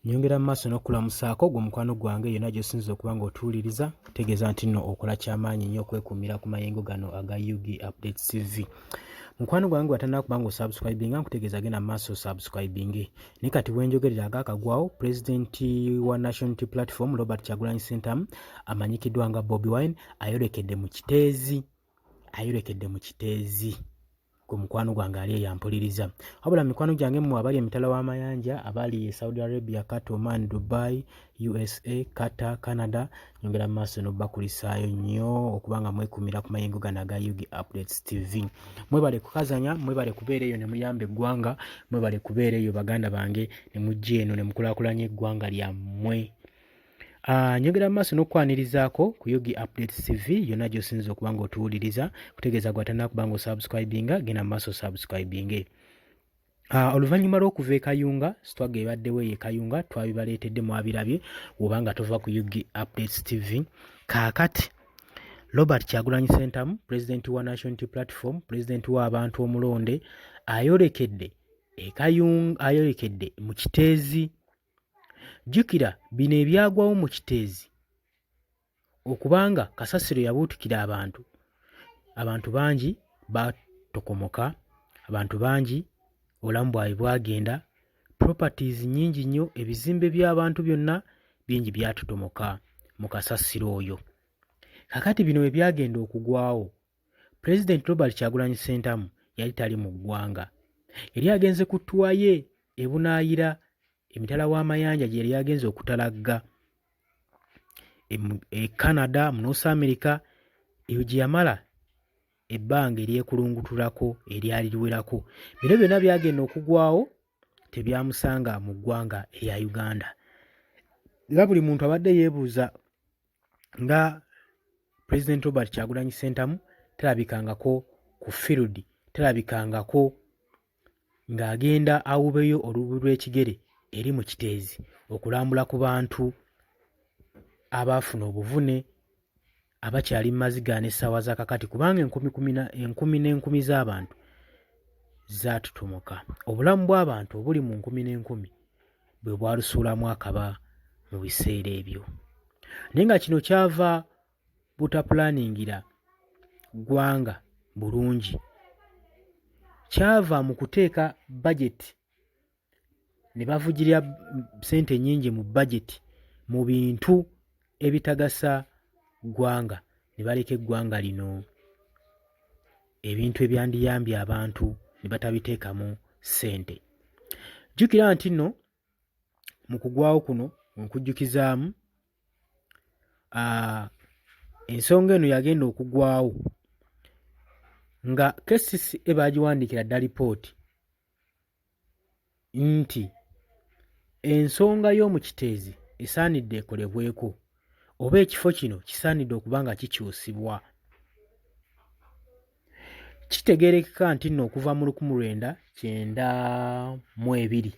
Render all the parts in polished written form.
Nyongera maaso n'okulamusaako gwe mukwano gwange yonna gy'osinza okuba ng'otuwuliriza kutegeeza nti nno okola kyamaanyi nnyo okwekuumira ku mayengo gano aga UG Updates TV. Mukwano gwange watandika kuba ng'osubscribinga nkutegeeza genda maaso subscribinge. Naye kati wenjogerera agaakagwawo Pulezidenti wa National Unity Platform Robert Kyagulanyi Ssentamu amanyikiddwa nga Bobi Wine ayolekedde mu kiteezi. Ku mukwano gwange ali yampuliriza. Wabula mikwano gyange mmwe abali emitala w'amayanja abali Saudi Arabia, Qatar, Oman, Dubai, USA, Qatar, Canada, nyongera maaso n'obbakulisaayo nnyo okubanga mwekuumira ku mayengo gano aga UG Updates TV. Mwebale kukazanya, mwebale kubeera eyo ne muyamba eggwanga, mwebale kubeera eyo baganda bange ne mujja eno ne mukulaakulanya eggwanga lyammwe. Nyongera maaso n'okwanirizaako ku UG Updates TV yonna gy'osinza okuba ng'otuwuliriza kutegeeza gwatandika kuba ng'osubscribinga genda maaso subscribinge. Oluvannyuma lw'okuva e Kayunga sitwaga ebaddewo eyo e Kayunga twabibaleetedde mwabirabye oba nga tova ku UG Updates TV. Kaakati Robert Kyagulanyi Ssentamu Pulezidenti wa National Unity Platform, Pulezidenti w'abantu omulonde ayolekedde e Kayunga, ayolekedde mu kiteezi. Jjukira bino ebyagwawo mu kiteezi okubanga kasasiro yabuutikira abantu bangi batokomoka, abantu bangi obulamu bwabwe bwagenda, properties nnyingi nnyo, ebizimbe by'abantu byonna bingi byatotomoka mu kasasiro oyo. Kakati bino bwe byagenda okugwawo Pulezidenti Robert Kyagulanyi Ssentamu yali tali mu ggwanga, yali agenze ku ttuwa ye ebunaayira emitala w'amayanja gye yali agenze okutalagga e Canada mu North America, eyo gye yamala ebbanga eryekulungutulako eryali liwerako. Bino byonna byagenda okugwawo tebyamusanga mu ggwanga erya Uganda. Era buli muntu abadde yeebuuza nga Pulezidenti Robert Kyagulanyi Ssentamu terabikangako ku field, terabikangako ng'agenda awubeyo olubu lw'ekigere eri mu kiteezi okulambula ku bantu abaafuna obuvune abakyali mu maziga n'essaawa za kakati, kubanga enkumi n'enkumi z'abantu zaatutomoka. Obulamu bw'abantu obuli mu nkumi n'enkumi bwe bwalusuulamu akaba mu biseera ebyo. Naye nga kino kyava butapulaningira ggwanga bulungi, kyava mu kuteeka bajeti ne bavugirira ssente nnyingi mu bajeti mu bintu ebitagasa ggwanga, ne baleka eggwanga lino ebintu ebyandiyambye abantu ne batabiteekamu ssente. Jjukira nti nno mu kugwawo kuno nkujjukizaamu ensonga eno yagenda okugwawo nga KCCA baagiwandiikira dda lipooti nti ensonga y'omu kiteezi esaanidde ekolebweko oba ekifo kino kisaanidde okuba nga kikyusibwa. Kitegeerekeka nti nno okuva mu 1992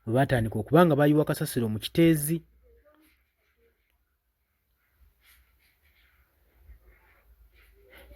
bwe baatandika okuba nga bayiwa kasasiro mu kiteezi,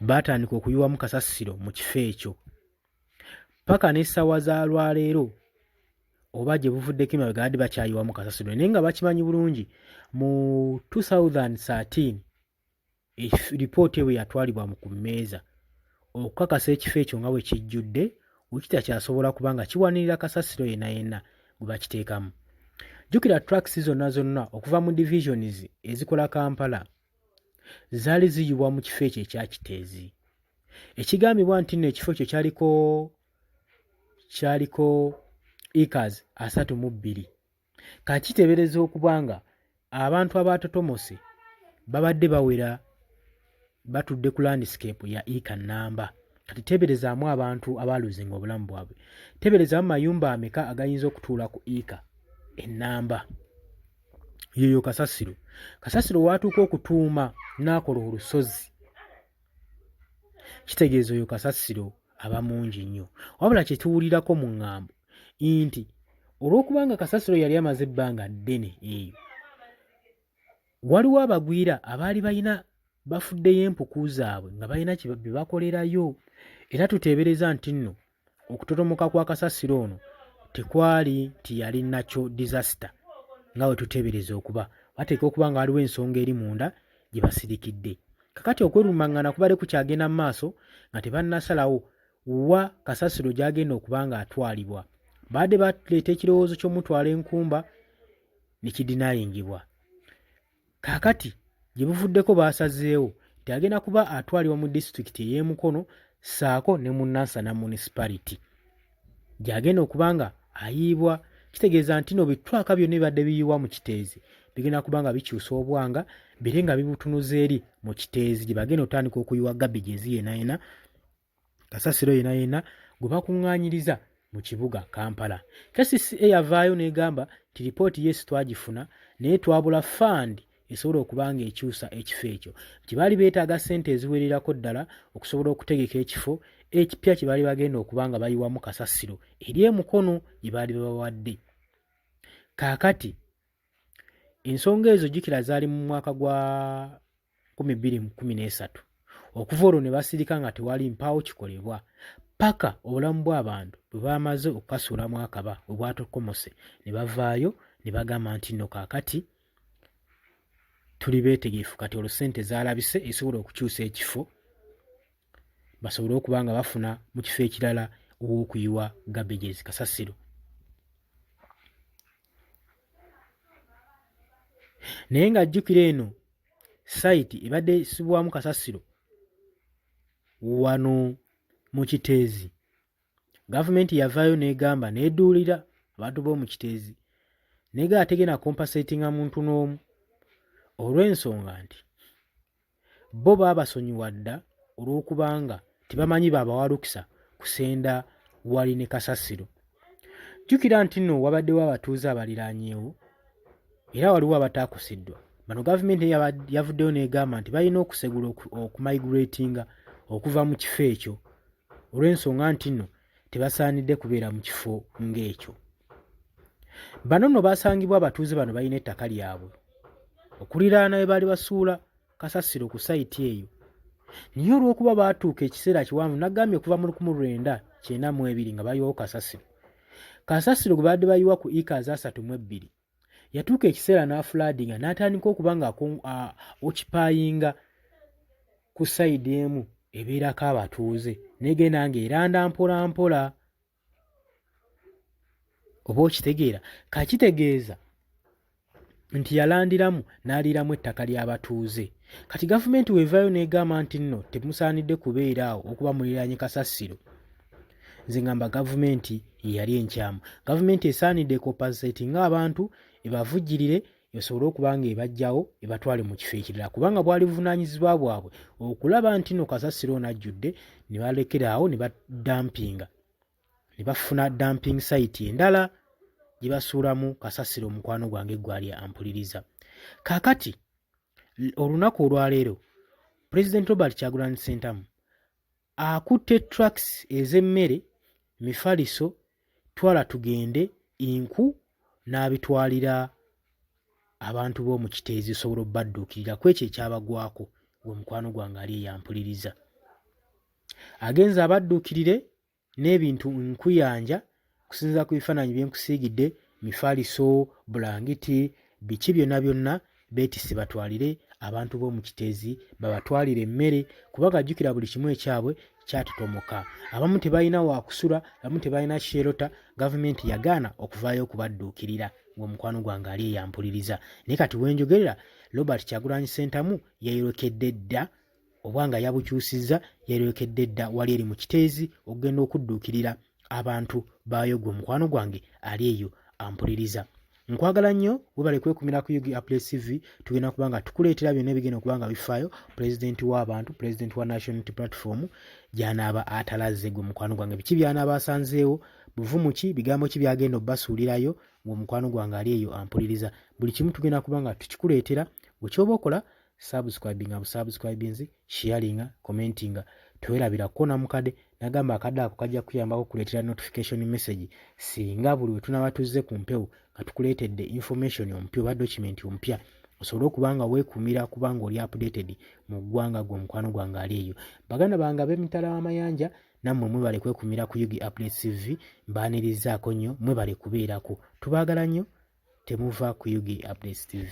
baatandika okuyiwamu kasasiro mu kifo ekyo paka n'essaawa za lwaleero oba gye buvuddeko emabega badde bakyayiwamu kasasiro. Naye nga bakimanyi bulungi mu 2013 lipooti ewe yatwalibwa ku mmeeza okukakasa ekifo ekyo nga bwe kijjudde wekitakyasobola kuba nga kiwanirira kasasiro yenna yenna gwe bakiteekamu. Jjukira tracks zonna okuva mu divisions ezikola Kampala zaali ziyibwa mu kifo ekyo ekya kiteezi. Ekigambibwa nti nno ekifo ekyo kyaliko acres 32. Kati kiteebereza okuba nga abantu abaatotomose babadde bawera batudde ku landscape ya acre nnamba. Kati teeberezaamu abantu abaaluzinga obulamu bwabwe, teeberezaamu mayumba ameka agayinza okutuula ku acre ennamba. Yoyo kasasiro. Kasasiro watuuka okutuuma n'akola olusozi, kitegeeza oyo kasasiro aba mungi nnyo. Wabula kye tuwulirako mu ŋŋambo nti olw'okuba nga kasasiro yali amaze ebbanga ddene eyo, waliwo abagwira abaali balina bafuddeyo empuku zaabwe nga balina bye bakolerayo. Era tuteebereza nti nno okutotomoka kwa kasasiro ono tekwali nti yali nakyo disaster, nga bwe tuteebereza okuba bateeka okuba nga waliwo ensonga eri munda gye basirikidde. Kakati okwerumaŋŋana kubadde kukyagenda mu maaso nga tebannasalawo wa kasasiro gy'agenda okuba nga atwalibwa. Baadde baleeta ekirowoozo ky'omutwala enkumba ne kidinaayingibwa. Kaakati gye buvuddeko baasazeewo nti agenda kuba atwalibwa mu disitulikiti ey'e Mukono ssaako ne mu Nansana municipality gy'agenda okuba nga ayiibwa. Kitegeeza nti no bitwaka byonna ebibadde biyiibwa mu Kiteezi bigenda kuba nga bikyusa obwanga bire nga bibutunuza eri mu Kiteezi gye bagenda otandika okuyiwa gabbigeezi yenayena kasasiro yenayena gwe bakuŋŋaanyiriza mu kibuga Kampala. KCCA yavaayo n'egamba nti lipooti yesi twagifuna naye twabula fund esobola okuba nga ekyusa ekifo ekyo. Nti baali beetaaga ssente eziwererako ddala okusobola okutegeka ekifo ekipya kye baali bagenda okuba nga bayiwamu kasasiro eri e Mukono gye baali babawadde. Kaakati ensonga ezo jjukira zaali mu mwaka gwa 2013. Okuva olwo ne basirika nga tewali mpaawo kikolebwa paka obulamu bw'abantu bwe bamaze okukasuulamu akaba bwe bwatokomose ne bavaayo ne bagamba nti nno kaakati tuli beetegeefu kati olwo ssente zaalabise esobola okukyusa ekifo basobole okuba nga bafuna mu kifo ekirala ow'okuyiwa gabbigeezi kasasiro. Naye ng'ajjukira eno sayiti ebadde esibwamu kasasiro wano mu Kiteezi. Gavumenti yavaayo n'egamba n'edduulira abantu b'omu Kiteezi n'egamba tegenda kompasetinga muntu n'omu olw'ensonga nti bo baabasonyiwa dda olw'okubanga tebamanyi baabawalukisa kusenda wali ne kasasiro. Jjukira nti nno wabaddewo abatuuze abaliraanyeewo era waliwo abataakusiddwa. Bano gavumenti yavuddeyo n'egamba nti balina okusegula okumigratinga okuva mu kifo ekyo olw'ensonga nti nno tebasaanidde kubeera mu kifo ng'ekyo. Bano nno baasangibwa abatuuze bano balina ettaka lyabwe okuliraana we baali basuula kasasiro ku sayiti eyo. Naye olw'okuba baatuuka ekiseera kiwanvu nagambye okuva mu 1992 nga bayiwawo kasasiro. Kasasiro gwe baadde bayiwa ku acres 32 yatuuka ekiseera n'afulaadinga n'atandika okuba nga okipayinga ku sayidi emu ebeerako abatuuze n'egenda ng'eranda mpola mpola. Oba okitegeera kakitegeeza nti yalandiramu n'aliiramu ettaka ly'abatuuze. Kati gavumenti weevaayo n'egamba nti nno temusaanidde kubeeraawo okuba muliraanye kasasiro. Nze ngamba gavumenti yeyali enkyamu. Gavumenti esaanidde ekompasetinga abantu ebavujjirire esobole okuba nga ebajjawo ebatwale mu kifo ekirala kubanga bwali buvunaanyizibwa bwabwe okulaba nti nno kasasiro onajjudde ne balekeraawo ne badampinga ne bafuna damping site endala gye basuulamu kasasiro mukwano gwange gwali ampuliriza. Kaakati olunaku olwaleero President Robert Kyagulanyi Ssentamu akutte trucks ez'emmere mifaliso twala tugende inku n'abitwalira abantu b'omu Kiteezi sobola obbadduukirira ku ekyo ekyabagwako gwe mukwano gwange ali eyampuliriza. Agenza abadduukirire n'ebintu nkuyanja kusinza ku bifaananyi bye nkusiigidde mifaliso bulangiti biki byonna byonna beetisse batwalire abantu b'omu Kiteezi babatwalire emmere kubanga ajjukira buli kimu ekyabwe kyatotomoka. Abamu tebalina waakusula, abamu tebalina sherota. Gavumenti yagaana okuvaayo okubadduukirira ng'omukwano gwange ali eyampuliriza. Naye kati wenjogerera Robert Kyagulanyi Ssentamu yayolekedde dda oba nga yabukyusizza yayolekedde dda wali eri mu Kiteezi okugenda okudduukirira abantu baayo gwe mukwano gwange ali eyo ampuliriza. Nkwagala nnyo webale kwekumira ku Yugi Updates TV. Tugenda kuba nga tukuleetera byonna ebigenda okuba nga bifaayo. Pulezidenti w'abantu, pulezidenti wa National Unity Platform gy'anaaba atalazze gwe mukwano gwange. Biki by'anaaba asanzeewo, buvumu ki, bigambo ki by'agenda obbasuulirayo gwe mukwano gwange ali eyo ampuliriza. Buli kimu tugenda kuba nga tukikuleetera. Bwe ky'oba okola subscribinga busubscribinzi, sharinga, commentinga. Twerabira kona mukade nagamba akadde ako kajja kuyambako kuleetera notification message singa buli we tunaba tuzze ku mpewo nga tukuleetedde information ompya oba document ompya osobole okuba nga weekumira kubanga oli updated mu ggwanga gwe mukwano gwange ali eyo. Baganda bange ab'emitala w'amayanja nammwe mwebale kwekumira ku Yugi Updates TV mbaanirizaako nnyo mwebale kubeerako. Tubaagala nnyo temuva ku UG Updates TV.